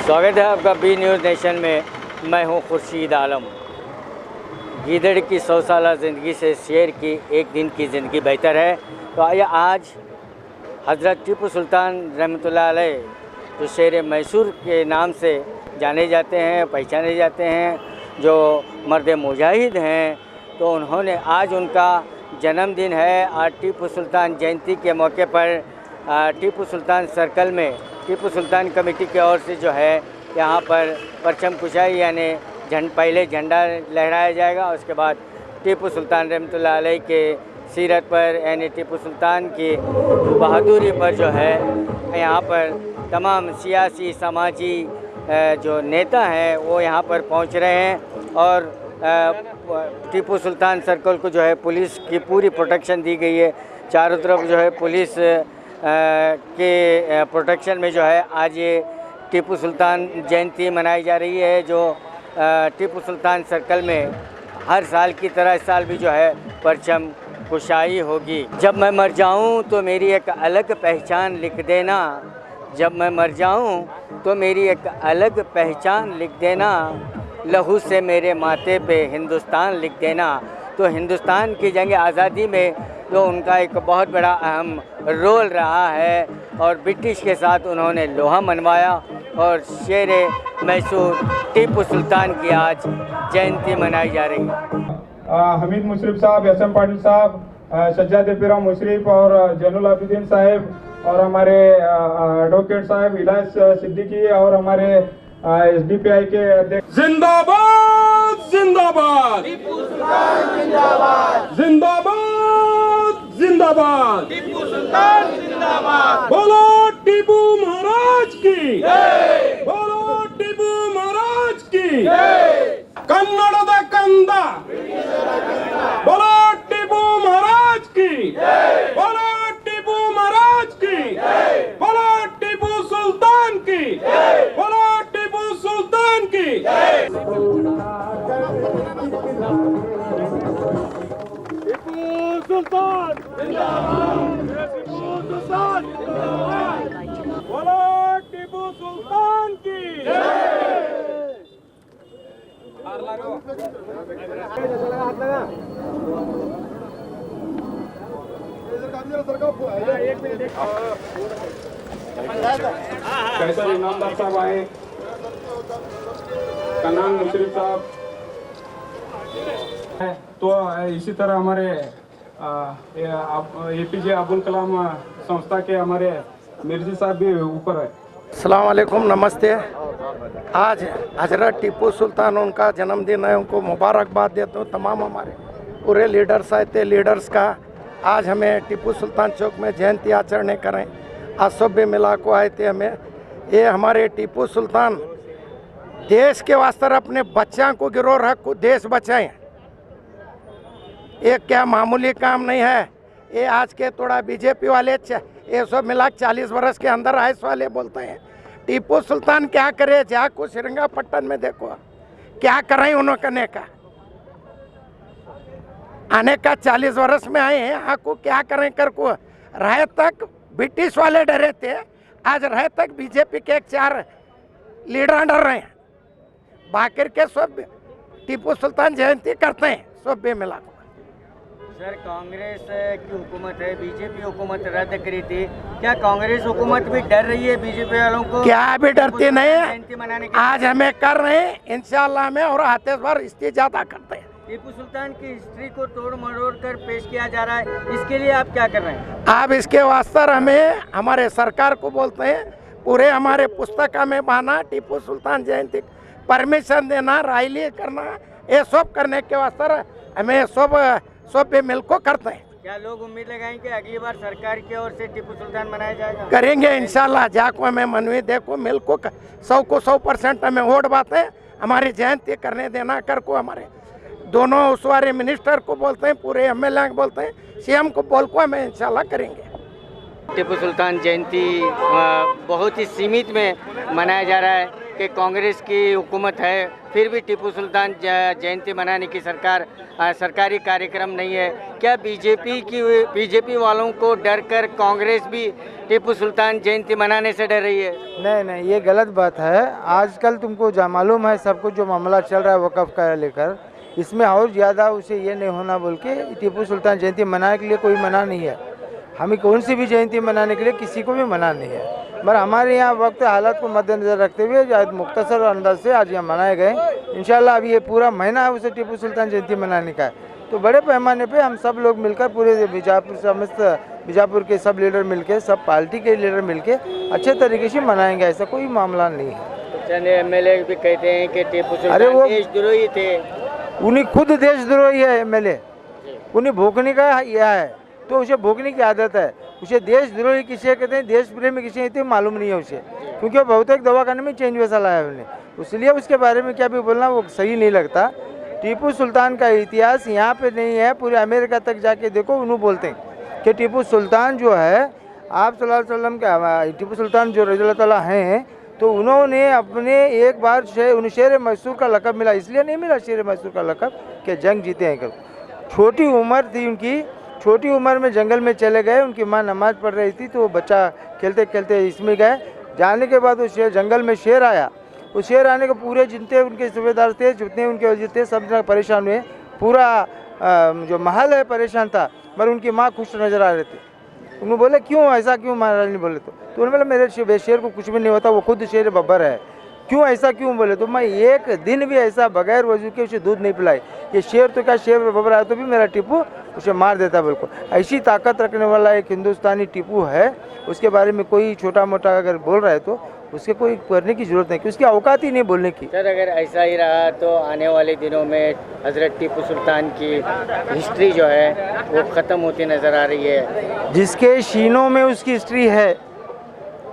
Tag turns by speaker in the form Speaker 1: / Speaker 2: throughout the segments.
Speaker 1: स्वागत है आपका बी न्यूज़ नेशन में। मैं हूं खुर्शीद आलम। गीदड़ की 100 साल ज़िंदगी से शेर की एक दिन की ज़िंदगी बेहतर है। तो आइए आज हज़रत टीपू सुल्तान रहमतुल्लाह अलैह जो शेर मैसूर के नाम से जाने जाते हैं, पहचाने जाते हैं, जो मर्द मुजाहिद हैं, तो उन्होंने आज उनका जन्मदिन है। आज टीपू सुल्तान जयंती के मौके पर टीपू सुल्तान सर्कल में टीपू सुल्तान कमेटी की ओर से जो है यहाँ पर परचम कुशाई यानी पहले झंडा लहराया जाएगा। उसके बाद टीपू सुल्तान रहमतुल्लाह अलैह के सीरत पर यानी टीपू सुल्तान की बहादुरी पर जो है यहाँ पर तमाम सियासी समाजी जो नेता हैं वो यहाँ पर पहुँच रहे हैं। और टीपू सुल्तान सर्कल को जो है पुलिस की पूरी प्रोटेक्शन दी गई है। चारों तरफ जो है पुलिस के प्रोटेक्शन में जो है आज ये टीपू सुल्तान जयंती मनाई जा रही है, जो टीपू सुल्तान सर्कल में हर साल की तरह इस साल भी जो है परचम कुशाई होगी। जब मैं मर जाऊं तो मेरी एक अलग पहचान लिख देना, जब मैं मर जाऊं तो मेरी एक अलग पहचान लिख देना, लहू से मेरे माथे पे हिंदुस्तान लिख देना। तो हिंदुस्तान की जंग आज़ादी में तो उनका एक बहुत बड़ा अहम रोल रहा है और ब्रिटिश के साथ उन्होंने लोहा मनवाया। और शेर मैसूर टीपू सुल्तान की आज जयंती मनाई जा रही है।
Speaker 2: हमीद मुशरफ साहब, एसएम पाटिल साहब, सज्जाद एपीराम मुशरफ और जैनुल आबिदीन साहब और हमारे एडवोकेट साहब इलास सिद्दीकी और हमारे एसडीपीआई के अध्यक्ष।
Speaker 3: जिंदाबाद जिंदाबाद
Speaker 1: टीपू सुल्तान जिंदाबाद,
Speaker 3: जिंदाबाद जिंदाबाद
Speaker 1: टीपू सुल्तान जिंदाबाद।
Speaker 3: बोलो टीपू महाराज की
Speaker 1: जय,
Speaker 3: बोलो टीपू महाराज की
Speaker 1: जय।
Speaker 3: कन्नड़ದ कंद बोलो टीपू महाराज की बोलो टीपू महाराज की बोलो टीपू सुल्तान की बोलो टीपू सुल्तान की टीपू सुल्तान जिंदाबाद, टीपू सुल्तान जिंदाबाद, बोलो टीपू सुल्तान की
Speaker 2: कैसर इनामदार साहब आए, कनान मुशरफ साहब, तो इसी तरह हमारे एपीजे अब्दुल कलाम संस्था के हमारे मिर्जी साहब भी ऊपर है।
Speaker 4: अस्सलाम वालेकुम, नमस्ते। आज हजरत टीपू सुल्तान उनका जन्मदिन है, उनको मुबारकबाद देता हूँ। तमाम हमारे पूरे लीडर्स आए थे, लीडर्स का आज हमें टीपू सुल्तान चौक में जयंती आचरण करें। आज सब भी मिला को आए थे हमें। ये हमारे टीपू सुल्तान देश के वास्ते अपने बच्चों को गिरोह रख को देश बचाएं, ये क्या मामूली काम नहीं है। ये आज के थोड़ा बीजेपी वाले ये सब मिला 40 वर्ष के अंदर आइस वाले बोलते हैं टीपू सुल्तान क्या करे, जाको श्रृंगापट्टन में देखो क्या कर रहे हैं उन्होंने करने का। आने का 40 वर्ष में आए हैं, आपको क्या करें कर को रहे तक ब्रिटिश वाले डरे थे, आज रहे तक बीजेपी के 4 लीडर डर रहे हैं। बाकी के सब टीपू सुल्तान जयंती करते हैं सब भी मिला।
Speaker 1: सर, कांग्रेस की हुकूमत है, बीजेपी हुकूमत रद्द करी थी, क्या कांग्रेस हुकूमत भी डर रही है बीजेपी वालों को?
Speaker 4: क्या भी डरती नहीं है,
Speaker 1: जयंती मनाने के
Speaker 4: आज हमें कर रहे हैं इंशाल्लाह में और आते बार इसकी ज्यादा करते हैं।
Speaker 1: टीपू सुल्तान की हिस्ट्री को तोड़ मरोड़ कर पेश किया जा रहा है, इसके लिए आप क्या कर रहे हैं?
Speaker 4: आप इसके वास्ते हमें हमारे सरकार को बोलते हैं पूरे हमारे पुस्तक में बहाना टीपू सुल्तान जयंती परमिशन देना, रैली करना, ये सब करने के वास्ते हमें सब भी मिल को करते हैं।
Speaker 1: क्या लोग उम्मीद लगाएंगे कि अगली बार सरकार की ओर से टीपू सुल्तान मनाया जाएगा?
Speaker 4: करेंगे इंशाल्लाह। जाको हमें मनवी देखो मिल को 100% हमें वोट बात है, हमारी जयंती करने देना कर को हमारे दोनों उस वाले मिनिस्टर को बोलते हैं, पूरे एमएलए को बोलते हैं, सीएम को बोल को हमें इंशाल्लाह करेंगे।
Speaker 1: टीपू सुल्तान जयंती बहुत ही सीमित में मनाया जा रहा है। कि कांग्रेस की हुकूमत है, फिर भी टीपू सुल्तान जयंती मनाने की सरकारी कार्यक्रम नहीं है। क्या बीजेपी वालों को डर कर कांग्रेस भी टीपू सुल्तान जयंती मनाने से डर रही है?
Speaker 5: नहीं नहीं, ये गलत बात है। आजकल तुमको मालूम है सबको जो मामला चल रहा है वक़्फ़ का लेकर, इसमें और ज़्यादा उसे ये नहीं होना बोल के टीपू सुल्तान जयंती मनाने के लिए कोई मना नहीं है। हमें कौन सी भी जयंती मनाने के लिए किसी को भी मना नहीं है, मगर हमारे यहाँ वक्त हालात को मद्देनज़र रखते हुए मुख्तसर अंदाज से आज यहाँ मनाए गए। इंशाल्लाह अभी ये पूरा महीना है उसे टीपू सुल्तान जयंती मनाने का है, तो बड़े पैमाने पे हम सब लोग मिलकर पूरे बीजापुर के सब लीडर मिलके, सब पार्टी के लीडर मिलके अच्छे तरीके से मनाएंगे, ऐसा कोई मामला नहीं है।
Speaker 1: चंद एमएलए भी कहते हैं कि टीपू
Speaker 5: अरे
Speaker 1: सुल्तान
Speaker 5: वो
Speaker 1: देशद्रोही थे।
Speaker 5: उन्हीं खुद देशद्रोही है एमएलए, उन्हें भोगने का यह है, तो उसे भोगने की आदत है। उसे देशद्रोही किसे कहते हैं, देश प्रेमी किसे कहते हैं मालूम नहीं है उसे, क्योंकि वो बहुत एक दवाखाने में चेंज वैसा लाया है उन्हें, इसलिए उसके बारे में क्या भी बोलना वो सही नहीं लगता। टीपू सुल्तान का इतिहास यहाँ पे नहीं है, पूरे अमेरिका तक जाके देखो, उन्होंने बोलते हैं कि टीपू सुल्तान जो है आप सल्लल्लाहु अलैहि वसल्लम का, टीपू सुल्तान जो रज़ी अल्लाह ताला हैं, तो उन्होंने अपने एक बार उन्हें शेर मैसूर का लक़ब मिला, इसलिए नहीं मिला शेर मैसूर का लक़ब कि जंग जीते हैं। छोटी उम्र थी उनकी, छोटी उम्र में जंगल में चले गए, उनकी माँ नमाज़ पढ़ रही थी, तो वो बच्चा खेलते खेलते इसमें गए। जाने के बाद उस जंगल में शेर आया, उस शेर आने के पूरे जितने उनके सूबेदार थे, जितने उनके वज़ीर थे, सब जगह परेशान हुए। पूरा जो महल है परेशान था, मगर उनकी माँ खुश नज़र आ रही थी। उन्होंने बोले क्यों ऐसा क्यों महाराज नहीं बोले, तो उन्होंने बोला मेरे शेर को कुछ भी नहीं होता, वो खुद शेर बब्बर है, क्यों ऐसा क्यों बोले, तो मैं एक दिन भी ऐसा बगैर वजू के उसे दूध नहीं पिलाई, ये शेर तो क्या शेर बब्बर आया तो भी मेरा टीपू उसे मार देता बिल्कुल। ऐसी ताकत रखने वाला एक हिंदुस्तानी टीपू है, उसके बारे में कोई छोटा मोटा अगर बोल रहा है तो उसके कोई करने की ज़रूरत नहीं, कि उसकी औकात ही नहीं बोलने की।
Speaker 1: सर अगर ऐसा ही रहा तो आने वाले दिनों में हज़रत टीपू सुल्तान की हिस्ट्री जो है वो ख़त्म होती नज़र आ रही है।
Speaker 5: जिसके सीनों में उसकी हिस्ट्री है,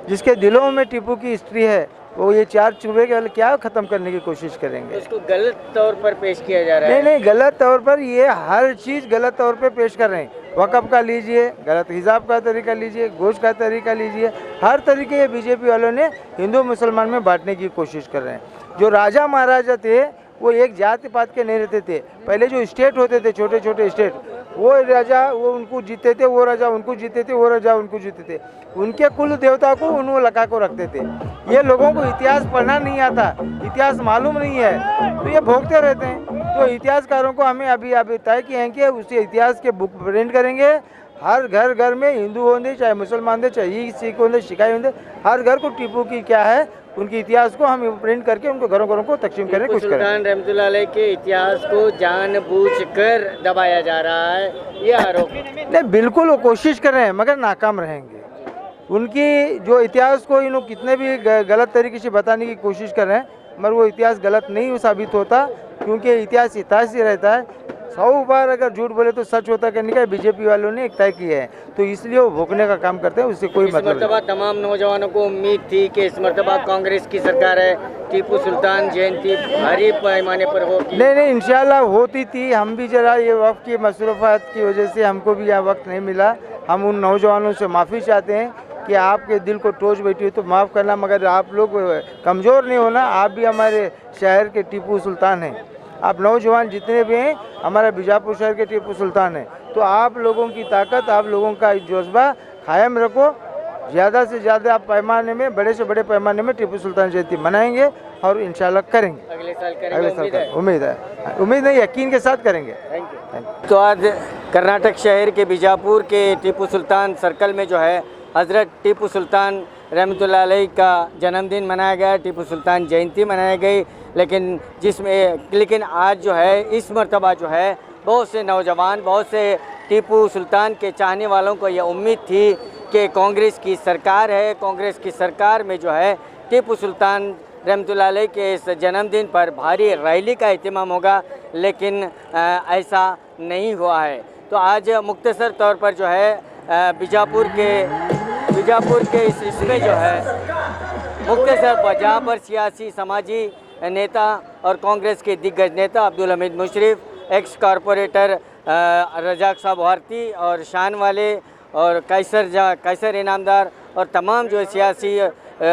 Speaker 5: जिसके दिलों में टीपू की हिस्ट्री है, वो ये चार चूबे के क्या ख़त्म करने की कोशिश करेंगे।
Speaker 1: उसको गलत तौर पर पेश किया जा रहा है।
Speaker 5: नहीं, गलत तौर पर, ये हर चीज़ गलत तौर पे पेश कर रहे हैं। वक़्फ़ का लीजिए, गलत हिसाब का तरीका लीजिए, गोश्त का तरीका लीजिए, हर तरीके ये बीजेपी वालों ने हिंदू मुसलमान में बांटने की कोशिश कर रहे हैं। जो राजा महाराजा थे वो एक जाति पात के नहीं रहते थे, पहले जो स्टेट होते थे छोटे छोटे स्टेट, वो राजा वो उनको जीते थे, वो राजा उनको जीते थे, वो राजा उनको जीते थे, उनके कुल देवता को उन्होंने लगा को रखते थे। ये लोगों को इतिहास पढ़ना नहीं आता, इतिहास मालूम नहीं है, तो ये भोगते रहते हैं। तो इतिहासकारों को हमें अभी तय किए हैं कि उसे इतिहास के बुक प्रिंट करेंगे, हर घर में हिंदू होंगे चाहे मुसलमान दे चाहे सिख होंगे शिकाई होंगे, हर घर को टीपू की क्या है उनके इतिहास को हम प्रिंट करके उनको घरों को तकसीम करने की कोशिश करें।
Speaker 1: सुल्तान रहमतुल्लाह अलैह के इतिहास को जानबूझकर दबाया जा रहा है, ये आरोप
Speaker 5: नहीं, बिल्कुल वो कोशिश कर रहे हैं मगर नाकाम रहेंगे। उनकी जो इतिहास को इन्होंने कितने भी गलत तरीके से बताने की कोशिश कर रहे हैं, मगर वो इतिहास गलत नहीं साबित होता, क्योंकि इतिहास ही रहता है। 100 बार अगर झूठ बोले तो सच होता करने का बीजेपी वालों ने एक तय किया है, तो इसलिए वो भोगने का काम करते हैं, उससे कोई मतलब नहीं।
Speaker 1: इस मरतबा तमाम नौजवानों को उम्मीद थी कि इस मरतबा कांग्रेस की सरकार है, टीपू सुल्तान जयंती भारी पैमाने पर होगी।
Speaker 5: नहीं, इंशाल्लाह होती थी। हम भी जरा ये वक्त की मसरूफ़ात की वजह से हमको भी यहाँ वक्त नहीं मिला। हम उन नौजवानों से माफ़ी चाहते हैं कि आपके दिल को टोच बैठी हो तो माफ़ करना, मगर आप लोग कमज़ोर नहीं होना। आप भी हमारे शहर के टीपू सुल्तान हैं, आप नौजवान जितने भी हैं हमारा बीजापुर शहर के टीपू सुल्तान हैं, तो आप लोगों की ताकत, आप लोगों का जज्बा कायम रखो। ज़्यादा से ज़्यादा आप पैमाने में, बड़े से बड़े पैमाने में टीपू सुल्तान जयंती मनाएंगे और इंशाल्लाह करेंगे।
Speaker 1: अगले साल करेंगे,
Speaker 5: उम्मीद है, यकीन के साथ करेंगे।
Speaker 1: Thank you. तो आज कर्नाटक शहर के बीजापुर के टीपू सुल्तान सर्कल में जो है हज़रत टीपू सुल्तान रहमतुल्लाह अलैह का जन्मदिन मनाया गया, टीपू सुल्तान जयंती मनाई गई, लेकिन आज जो है इस मरतबा जो है बहुत से नौजवान, बहुत से टीपू सुल्तान के चाहने वालों को यह उम्मीद थी कि कांग्रेस की सरकार है, कांग्रेस की सरकार में जो है टीपू सुल्तान रहमतुल्लाह अलैह के इस जन्मदिन पर भारी रैली का एहतमाम होगा, लेकिन ऐसा नहीं हुआ है। तो आज मुख्तसर तौर पर जो है बीजापुर के इसमें जो है मुख्तसर जहाँ पर सियासी समाजी नेता और कांग्रेस के दिग्गज नेता अब्दुल हमीद मुशर्रफ, एक्स कॉरपोरेटर रजाक साहब भारती और शान वाले और कैसर इनामदार और तमाम जो सियासी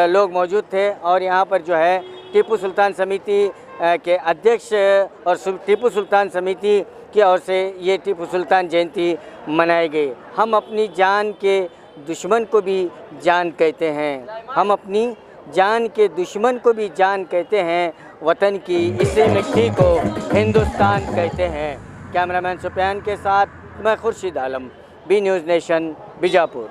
Speaker 1: लोग मौजूद थे, और यहाँ पर जो है टीपू सुल्तान समिति के अध्यक्ष और टीपू सुल्तान समिति की ओर से ये टीपू सुल्तान जयंती मनाई गई। हम अपनी जान के दुश्मन को भी जान कहते हैं, हम अपनी जान के दुश्मन को भी जान कहते हैं, वतन की इसी मिट्टी को हिंदुस्तान कहते हैं। कैमरामैन सुफियान के साथ मैं Khurshid Alam, B news nation, Bijapur.